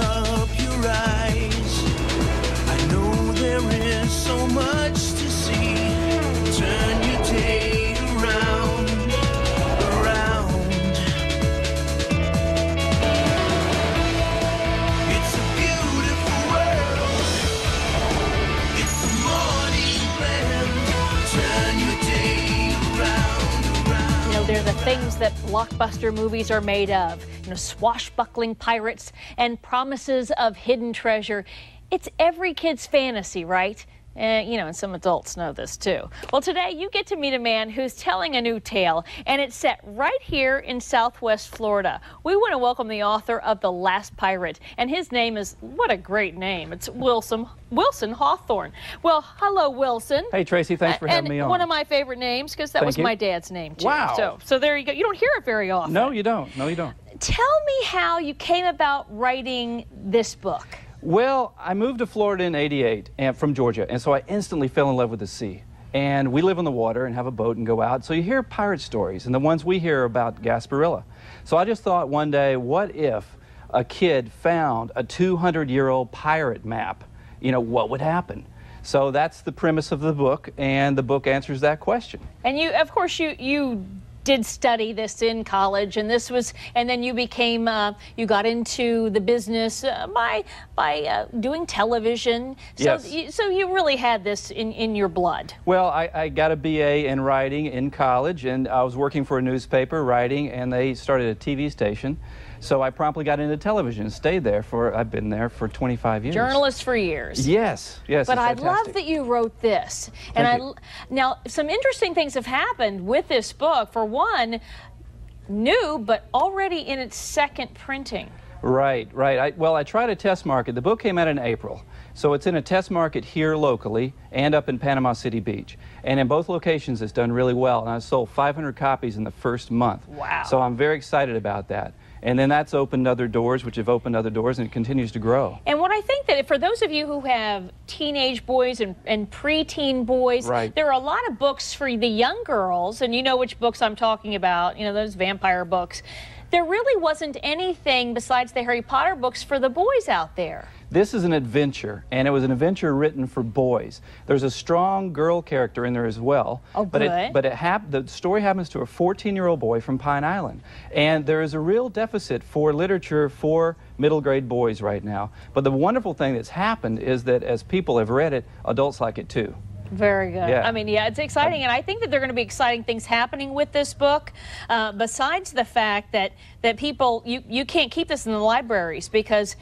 up your eyes. I know there is so much to see. Turn your day around, around. It's a beautiful world. It's a morning blend. Turn your day around, around. You know, they're the things that blockbuster movies are made of. You know, swashbuckling pirates and promises of hidden treasure. It's every kid's fantasy, right? You know, and some adults know this too. Well, today you get to meet a man who's telling a new tale, and it's set right here in Southwest Florida. We want to welcome the author of The Last Pirate, and his name is, what a great name. It's Wilson Hawthorne. Well, hello, Wilson. Hey, Tracy, thanks for having me on. One of my favorite names, because that was my dad's name too. Wow. So there you go. You don't hear it very often. No, you don't. No, you don't. Tell me how you came about writing this book. Well, I moved to Florida in '88 and from Georgia, and so I instantly fell in love with the sea. And we live on the water and have a boat and go out, so you hear pirate stories, and the ones we hear are about Gasparilla. So I just thought one day, what if a kid found a 200-year-old pirate map? You know, what would happen? So that's the premise of the book, and the book answers that question. And you, of course, you did study this in college, and then you became, you got into the business by doing television. So, yes. So you really had this in your blood. Well, I got a BA in writing in college, and I was working for a newspaper writing, and they started a TV station. So I promptly got into television and stayed there I've been there for 25 years. Journalist for years. Yes, yes. But I love that you wrote this. And now, some interesting things have happened with this book. For one, new, but already in its second printing. Right, right. Well, I tried a test market. The book came out in April. So it's in a test market here locally and up in Panama City Beach. And in both locations, it's done really well. And I sold 500 copies in the first month. Wow. So I'm very excited about that. And then that's opened other doors, which have opened other doors, and it continues to grow. And what I think that for those of you who have teenage boys and preteen boys, right, there are a lot of books for the young girls, and you know which books I'm talking about, you know, those vampire books. There really wasn't anything besides the Harry Potter books for the boys out there. This is an adventure, and it was an adventure written for boys. There's a strong girl character in there as well. Oh, good. But the story happens to a 14-year-old boy from Pine Island. And there is a real deficit for literature for middle grade boys right now. But the wonderful thing that's happened is that as people have read it, adults like it too. Very good. Yeah. I mean, yeah, it's exciting, and I think that there are going to be exciting things happening with this book. Besides the fact that people, you can't keep this in the libraries because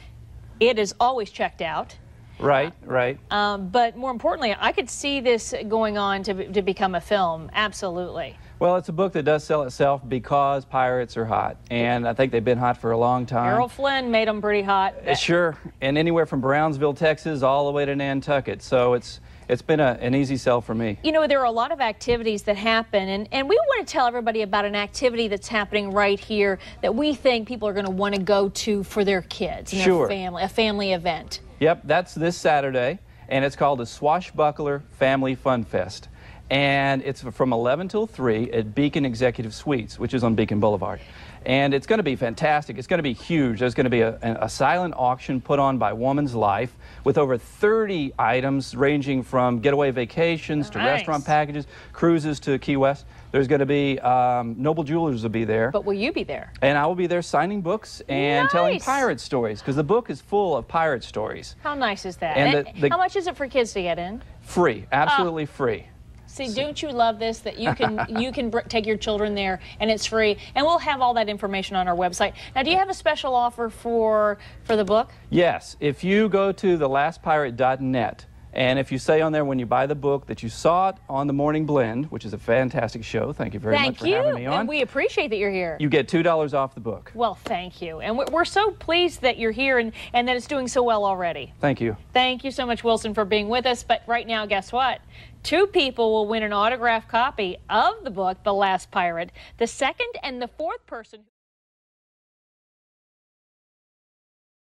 it is always checked out. Right, right. But more importantly, I could see this going on to become a film. Absolutely. Well, it's a book that does sell itself because pirates are hot, and I think they've been hot for a long time. Errol Flynn made them pretty hot. Sure, and anywhere from Brownsville, Texas, all the way to Nantucket. So it's been an easy sell for me. You know, there are a lot of activities that happen, and we want to tell everybody about an activity that's happening right here that we think people are going to want to go to for their kids and Sure. their family, a family event. Yep, that's this Saturday, and it's called the Swashbuckler Family Fun Fest. And it's from 11 till 3 at Beacon Executive Suites, which is on Beacon Boulevard. And it's going to be fantastic. It's going to be huge. There's going to be a silent auction put on by Woman's Life with over 30 items ranging from getaway vacations to restaurant packages, cruises to Key West. There's going to be, Noble Jewelers will be there. But will you be there? And I will be there signing books and telling pirate stories, because the book is full of pirate stories. How nice is that? And how much is it for kids to get in? Free, absolutely free. See, don't you love this, that you can take your children there and it's free, and we'll have all that information on our website. Now, do you have a special offer for the book? Yes, if you go to thelastpirate.net, and if you say on there when you buy the book that you saw it on The Morning Blend, which is a fantastic show, thank you very much for having me on. And we appreciate that you're here. You get $2 off the book. Well, thank you. And we're so pleased that you're here and that it's doing so well already. Thank you. Thank you so much, Wilson, for being with us. But right now, guess what? 2 people will win an autographed copy of the book, The Last Pirate. The second and the fourth person